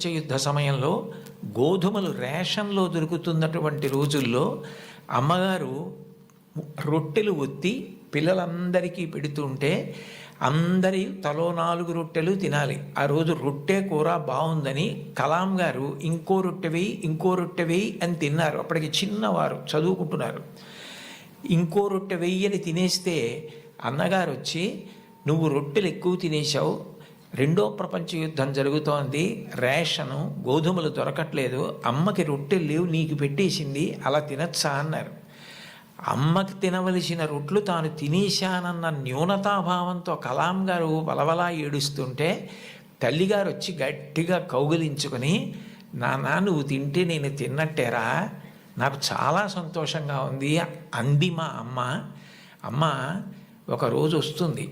యుద్ధ సమయంలో గోధుమలు రేషన్లో దొరుకుతున్నటువంటి రోజుల్లో అమ్మగారు రొట్టెలు ఒత్తి పిల్లలందరికీ పెడుతుంటే అందరి తలో 4 రొట్టెలు తినాలి. ఆ రోజు రొట్టె కూర బాగుందని కలాం గారు ఇంకో రొట్టె వేయి ఇంకో రొట్టె వేయి అని తిన్నారు. అప్పటికి చిన్నవారు చదువుకుంటున్నారు. ఇంకో రొట్టె వెయ్యి అని తినేస్తే అన్నగారు వచ్చి, నువ్వు రొట్టెలు ఎక్కువ తినేశావు, రెండో ప్రపంచ యుద్ధం జరుగుతోంది, రేషను గోధుమలు దొరకట్లేదు, అమ్మకి రొట్టెలు లేవు, నీకు పెట్టేసింది, అలా తినచ్చా అన్నారు. అమ్మకి తినవలసిన రొట్లు తాను తినేశానన్న న్యూనతాభావంతో కలాం గారు వలవలా ఏడుస్తుంటే తల్లిగారు వచ్చి గట్టిగా కౌగిలించుకొని, నాన్న నువ్వు తింటే నేను తిన్నట్టేరా, నాకు చాలా సంతోషంగా ఉంది అంది మా అమ్మ. అమ్మ ఒకరోజు వస్తుంది,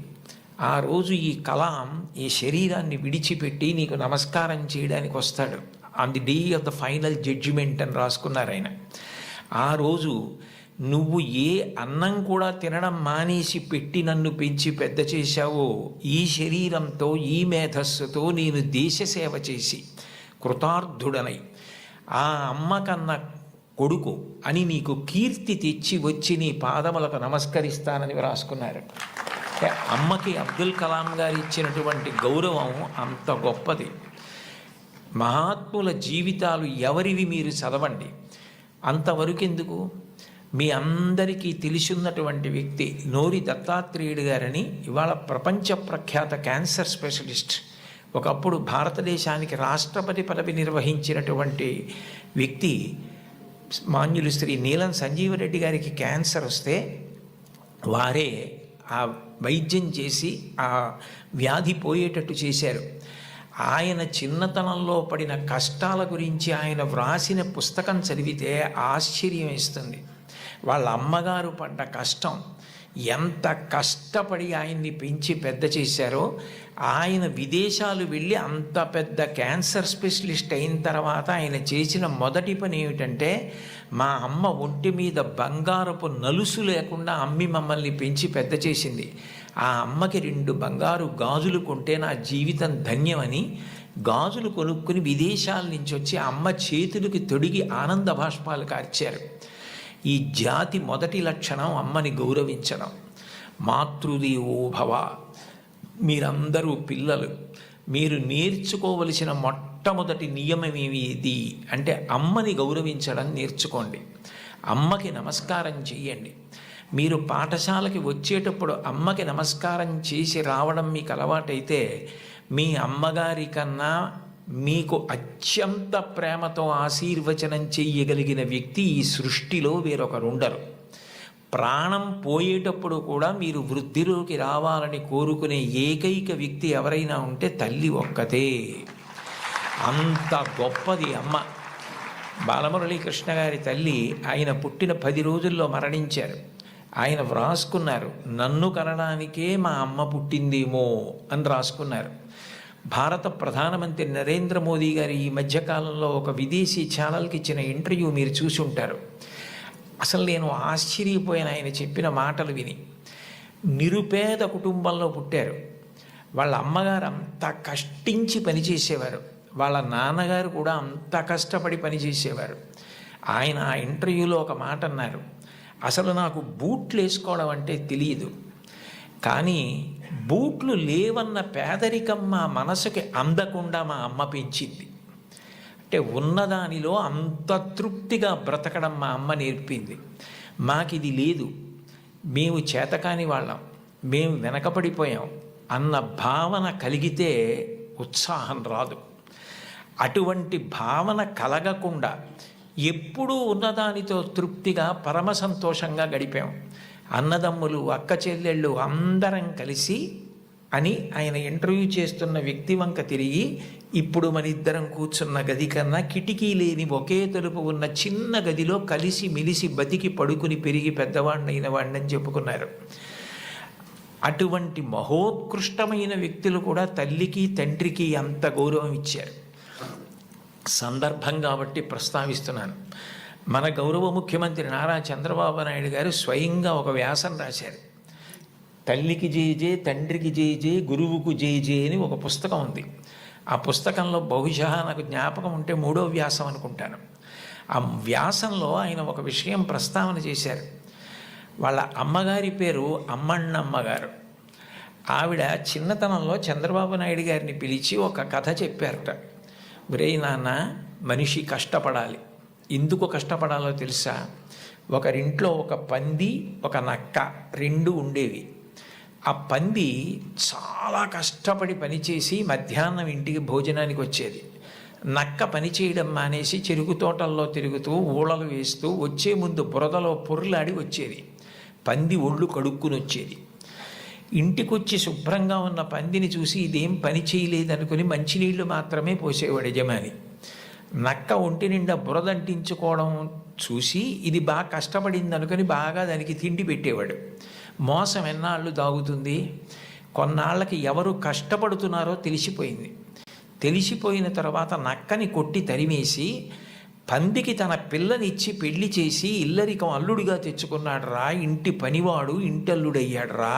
ఆ రోజు ఈ కలాం ఈ శరీరాన్ని విడిచిపెట్టి నీకు నమస్కారం చేయడానికి వస్తాడు. On the day of the final judgement అని రాసుకున్నారు ఆయన. ఆ రోజు నువ్వు ఏ అన్నం కూడా తినడం మానేసి పెట్టి నన్ను పెంచి పెద్ద చేశావో, ఈ శరీరంతో ఈ మేధస్సుతో నేను దేశ సేవ చేసి కృతార్థుడనై ఆ అమ్మ కన్న కొడుకు అని నీకు కీర్తి తెచ్చి వచ్చి నీ పాదములకు నమస్కరిస్తానని రాసుకున్నారు. అమ్మకి అబ్దుల్ కలాం గారు ఇచ్చినటువంటి గౌరవం అంత గొప్పది. మహాత్ముల జీవితాలు ఎవరివి మీరు చదవండి. అంతవరకు ఎందుకు, మీ అందరికీ తెలిసిన్నటువంటి వ్యక్తి నోరి దత్తాత్రేయుడు గారని ఇవాళ ప్రపంచ ప్రఖ్యాత క్యాన్సర్ స్పెషలిస్ట్, ఒకప్పుడు భారతదేశానికి రాష్ట్రపతి పదవి నిర్వహించినటువంటి వ్యక్తి మాన్యులు శ్రీ నీలం సంజీవరెడ్డి గారికి క్యాన్సర్ వస్తే వారే ఆ వైద్యం చేసి ఆ వ్యాధి పోయేటట్టు చేశారు. ఆయన చిన్నతనంలో పడిన కష్టాల గురించి ఆయన వ్రాసిన పుస్తకం చదివితే ఆశ్చర్యం వేస్తుంది. వాళ్ళ అమ్మగారు పడ్డ కష్టం, ఎంత కష్టపడి ఆయన్ని పెంచి పెద్ద చేశారో, ఆయన విదేశాలు వెళ్ళి అంత పెద్ద క్యాన్సర్ స్పెషలిస్ట్ అయిన తర్వాత ఆయన చేసిన మొదటి పని ఏమిటంటే, మా అమ్మ ఒంటి మీద బంగారపు నలుసు లేకుండా అమ్మి మమ్మల్ని పెంచి పెద్ద చేసింది, ఆ అమ్మకి 2 బంగారు గాజులు కొంటే నా జీవితం ధన్యమని గాజులు కొనుక్కుని విదేశాల నుంచి వచ్చి అమ్మ చేతులకి తొడిగి ఆనంద బాష్పాలు కార్చారు. ఈ జాతి మొదటి లక్షణం అమ్మని గౌరవించడం. మాతృదేవో భవ. మీరందరూ పిల్లలు, మీరు నేర్చుకోవలసిన మొట్టమొదటి నియమం ఏది అంటే అమ్మని గౌరవించడం నేర్చుకోండి. అమ్మకి నమస్కారం చెయ్యండి. మీరు పాఠశాలకి వచ్చేటప్పుడు అమ్మకి నమస్కారం చేసి రావడం మీకు అలవాటైతే, మీ అమ్మగారి కన్నా మీకు అత్యంత ప్రేమతో ఆశీర్వచనం చెయ్యగలిగిన వ్యక్తి ఈ సృష్టిలో వేరొకరు ఉండరు. ప్రాణం పోయేటప్పుడు కూడా మీరు వృద్ధిలోకి రావాలని కోరుకునే ఏకైక వ్యక్తి ఎవరైనా ఉంటే తల్లి ఒక్కతే. అంత గొప్పది అమ్మ. బాలమురళీకృష్ణ గారి తల్లి ఆయన పుట్టిన 10 రోజుల్లో మరణించారు. ఆయన వ్రాసుకున్నారు, నన్ను కనడానికే మా అమ్మ పుట్టిందేమో అని రాసుకున్నారు. భారత ప్రధానమంత్రి నరేంద్ర మోదీ గారు ఈ మధ్యకాలంలో ఒక విదేశీ ఛానల్కి ఇచ్చిన ఇంటర్వ్యూ మీరు చూసి ఉంటారు. అసలు నేను ఆశ్చర్యపోయిన ఆయన చెప్పిన మాటలు విని. నిరుపేద కుటుంబంలో పుట్టారు. వాళ్ళ అమ్మగారు అంత కష్టించి పనిచేసేవారు, వాళ్ళ నాన్నగారు కూడా అంత కష్టపడి పనిచేసేవారు. ఆయన ఆ ఇంటర్వ్యూలో ఒక మాట అన్నారు, అసలు నాకు బూట్లు వేసుకోవడం అంటే తెలియదు, కానీ బూట్లు లేవన్న పేదరికం మా మనసుకి అందకుండా మా అమ్మ పెంచింది. అంటే ఉన్నదానిలో అంత తృప్తిగా బ్రతకడం మా అమ్మ నేర్పింది. మాకిది లేదు, మేము చేతకాని వాళ్ళం, మేము వెనకబడిపోయాం అన్న భావన కలిగితే ఉత్సాహం రాదు. అటువంటి భావన కలగకుండా ఎప్పుడూ ఉన్నదానితో తృప్తిగా పరమ సంతోషంగా గడిపాం. అన్నదమ్ములు అక్క చెల్లెళ్ళు అందరం కలిసి అని ఆయన ఇంటర్వ్యూ చేస్తున్న వ్యక్తి వంక తిరిగి, ఇప్పుడు మన ఇద్దరం కూర్చున్న గది కన్నా కిటికీ లేని ఒకే తలుపు ఉన్న చిన్న గదిలో కలిసి మెలిసి బతికి పడుకుని పెరిగి పెద్దవాడినైన వాడిని చెప్పుకున్నారు. అటువంటి మహోత్కృష్టమైన వ్యక్తులు కూడా తల్లికి తండ్రికి అంత గౌరవం ఇచ్చారు. సందర్భం కాబట్టి ప్రస్తావిస్తున్నాను. మన గౌరవ ముఖ్యమంత్రి నారా చంద్రబాబు నాయుడు గారు స్వయంగా ఒక వ్యాసం రాశారు. తల్లికి జేజే, తండ్రికి జేజే, గురువుకు జేజే అని ఒక పుస్తకం ఉంది. ఆ పుస్తకంలో బహుశా నాకు జ్ఞాపకం ఉంటే 3వ వ్యాసం అనుకుంటాను. ఆ వ్యాసంలో ఆయన ఒక విషయం ప్రస్తావన చేశారు. వాళ్ళ అమ్మగారి పేరు అమ్మಣ್ಣమ్మ గారు. ఆవిడ చిన్నతనంలో చంద్రబాబు నాయుడు గారిని పిలిచి ఒక కథ చెప్పారట. ఒరేయ్ నాన్న, మనిషి కష్టపడాలి. ఎందుకు కష్టపడాలో తెలుసా? ఒకరింట్లో ఒక పంది, ఒక నక్క 2 ఉండేవి. ఆ పంది చాలా కష్టపడి పనిచేసి మధ్యాహ్నం ఇంటికి భోజనానికి వచ్చేది. నక్క పని చేయడం మానేసి చెరుకు తోటల్లో తిరుగుతూ ఊళలు వేస్తూ వచ్చే ముందు బురదలో పొర్లాడి వచ్చేది. పంది ఒళ్ళు కడుక్కుని వచ్చేది. ఇంటికొచ్చి శుభ్రంగా ఉన్న పందిని చూసి ఇదేం పని చేయలేదనుకుని మంచినీళ్లు మాత్రమే పోసేవాడు యజమాని. నక్క ఒంటి నిండా బురదంటించుకోవడం చూసి ఇది బాగా కష్టపడింది అనుకుని బాగా దానికి తిండి పెట్టేవాడు. మోసం ఎన్నాళ్ళు దాగుతుంది? కొన్నాళ్ళకి ఎవరు కష్టపడుతున్నారో తెలిసిపోయింది. తెలిసిపోయిన తర్వాత నక్కని కొట్టి తరిమేసి పందికి తన పిల్లనిచ్చి పెళ్లి చేసి ఇల్లరికం అల్లుడిగా తెచ్చుకున్నాడు రా. ఇంటి పనివాడు ఇంటల్లుడయ్యాడు రా.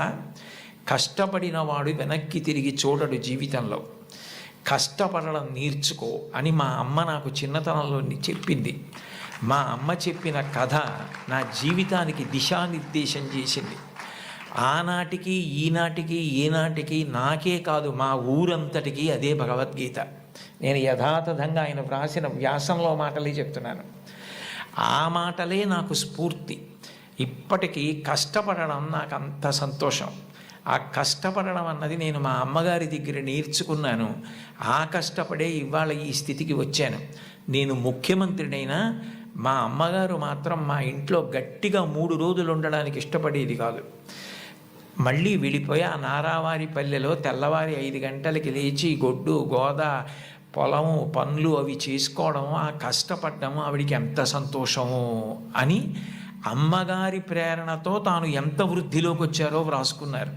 కష్టపడినవాడు వెనక్కి తిరిగి చూడడు జీవితంలో. కష్టపడడం నేర్చుకో అని మా అమ్మ నాకు చిన్నతనంలో చెప్పింది. మా అమ్మ చెప్పిన కథ నా జీవితానికి దిశానిర్దేశం చేసింది. ఆనాటికి ఈనాటికి ఏనాటికి నాకే కాదు మా ఊరంతటికి అదే భగవద్గీత. నేను యథాతథంగా ఆయన వ్రాసిన వ్యాసంలో మాటలే చెప్తున్నాను. ఆ మాటలే నాకు స్ఫూర్తి. ఇప్పటికీ కష్టపడడం నాకు అంత సంతోషం. ఆ కష్టపడడం అన్నది నేను మా అమ్మగారి దగ్గర నేర్చుకున్నాను. ఆ కష్టపడే ఇవాళ ఈ స్థితికి వచ్చాను. నేను ముఖ్యమంత్రినైనా మా అమ్మగారు మాత్రం మా ఇంట్లో గట్టిగా 3 రోజులు ఉండడానికి ఇష్టపడేది కాదు. మళ్ళీ వెళ్ళిపోయి ఆ నారావారి పల్లెలో తెల్లవారి 5 గంటలకి లేచి గొడ్డు గోద పొలము పనులు అవి చేసుకోవడం, ఆ కష్టపడ్డము ఆవిడికి ఎంత సంతోషము అని అమ్మగారి ప్రేరణతో తాను ఎంత వృద్ధిలోకి వచ్చారో వ్రాసుకున్నారు.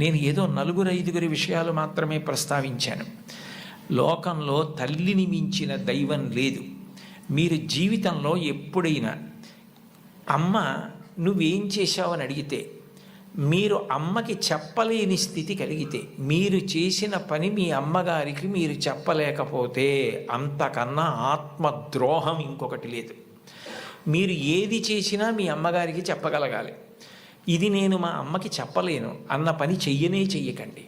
నేను ఏదో 4-5 విషయాలు మాత్రమే ప్రస్తావించాను. లోకంలో తల్లిని మించిన దైవం లేదు. మీరు జీవితంలో ఎప్పుడైనా అమ్మ నువ్వేం చేశావని అడిగితే, మీరు అమ్మకి చెప్పలేని స్థితి కలిగితే, మీరు చేసిన పని మీ అమ్మగారికి మీరు చెప్పలేకపోతే అంతకన్నా ఆత్మద్రోహం ఇంకొకటి లేదు. మీరు ఏది చేసినా మీ అమ్మగారికి చెప్పగలగాలి. ఇది నేను మా అమ్మకి చెప్పలేను అన్న పని చెయ్యకండి.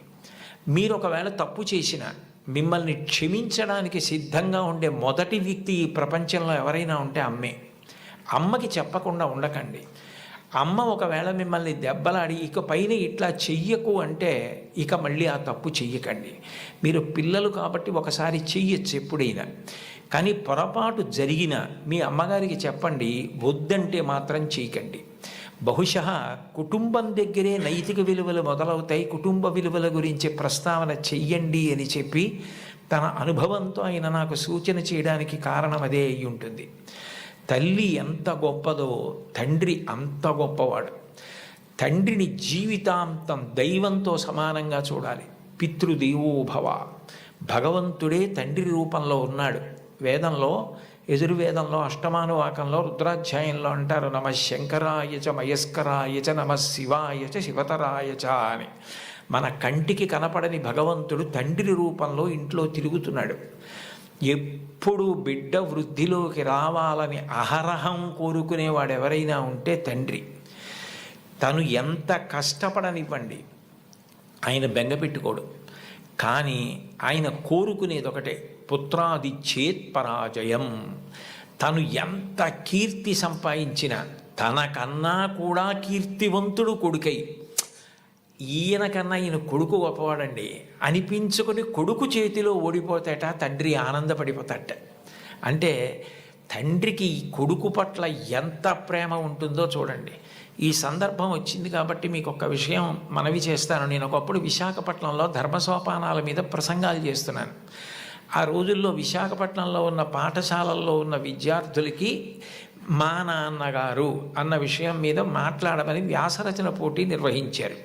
మీరు ఒకవేళ తప్పు చేసినా మిమ్మల్ని క్షమించడానికి సిద్ధంగా ఉండే మొదటి వ్యక్తి ఈ ప్రపంచంలో ఎవరైనా ఉంటే అమ్మే. అమ్మకి చెప్పకుండా ఉండకండి. అమ్మ ఒకవేళ మిమ్మల్ని దెబ్బలాడి ఇక పైన ఇట్లా చెయ్యకు అంటే ఇక మళ్ళీ ఆ తప్పు చెయ్యకండి. మీరు పిల్లలు కాబట్టి ఒకసారి చెయ్యొచ్చు ఎప్పుడైనా, కానీ పొరపాటు జరిగినా మీ అమ్మగారికి చెప్పండి. వద్దంటే మాత్రం చేయకండి. బహుశా కుటుంబం దగ్గరే నైతిక విలువలు మొదలవుతాయి. కుటుంబ విలువల గురించి ప్రస్తావన చెయ్యండి అని చెప్పి తన అనుభవంతో ఆయన నాకు సూచన చేయడానికి కారణం అదే అయి ఉంటుంది. తల్లి ఎంత గొప్పదో తండ్రి అంత గొప్పవాడు. తండ్రిని జీవితాంతం దైవంతో సమానంగా చూడాలి. పితృదేవోభవ, భగవంతుడే తండ్రి రూపంలో ఉన్నాడు. వేదంలో యజుర్వేదంలో అష్టమానువాకంలో రుద్రాధ్యాయంలో అంటారు, నమ శంకరాయచ మయస్కరాయచ నమ శివాయచ శివతరాయచ అని. మన కంటికి కనపడని భగవంతుడు తండ్రి రూపంలో ఇంట్లో తిరుగుతున్నాడు. ఎప్పుడు బిడ్డ వృద్ధిలోకి రావాలని అహరహం కోరుకునేవాడు ఎవరైనా ఉంటే తండ్రి. తను ఎంత కష్టపడనివ్వండి, ఆయన బెంగపెట్టుకోడు. కానీ ఆయన కోరుకునేది ఒకటే, పుత్రాది చేత్పరాజయం. తను ఎంత కీర్తి సంపాదించినా తనకన్నా కూడా కీర్తివంతుడు కొడుకై, ఈయనకన్నా ఈయన కొడుకు గొప్పవాడండి అనిపించుకొని కొడుకు చేతిలో ఓడిపోతాట తండ్రి ఆనందపడిపోతాట. అంటే తండ్రికి ఈ కొడుకు పట్ల ఎంత ప్రేమ ఉంటుందో చూడండి. ఈ సందర్భం వచ్చింది కాబట్టి మీకు ఒక విషయం మనవి చేస్తాను. నేను ఒకప్పుడు విశాఖపట్నంలో ధర్మసోపానాల మీద ప్రసంగాలు చేస్తున్నాను. ఆ రోజుల్లో విశాఖపట్నంలో ఉన్న పాఠశాలల్లో ఉన్న విద్యార్థులకి మా నాన్నగారు అన్న విషయం మీద మాట్లాడమని వ్యాసరచన పోటీ నిర్వహించారు.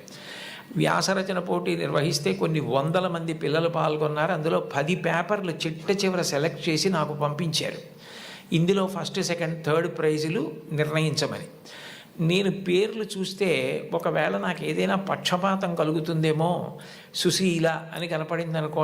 వ్యాసరచన పోటీ నిర్వహిస్తే కొన్ని 100 మంది పిల్లలు పాల్గొన్నారు. అందులో 10 పేపర్లు చిట్ట చివర సెలెక్ట్ చేసి నాకు పంపించారు. ఇందులో ఫస్ట్, సెకండ్, థర్డ్ ప్రైజులు నిర్ణయించమని. నేను పేర్లు చూస్తే ఒకవేళ నాకు ఏదైనా పక్షపాతం కలుగుతుందేమో, సుశీల అని కనపడింది అనుకోండి,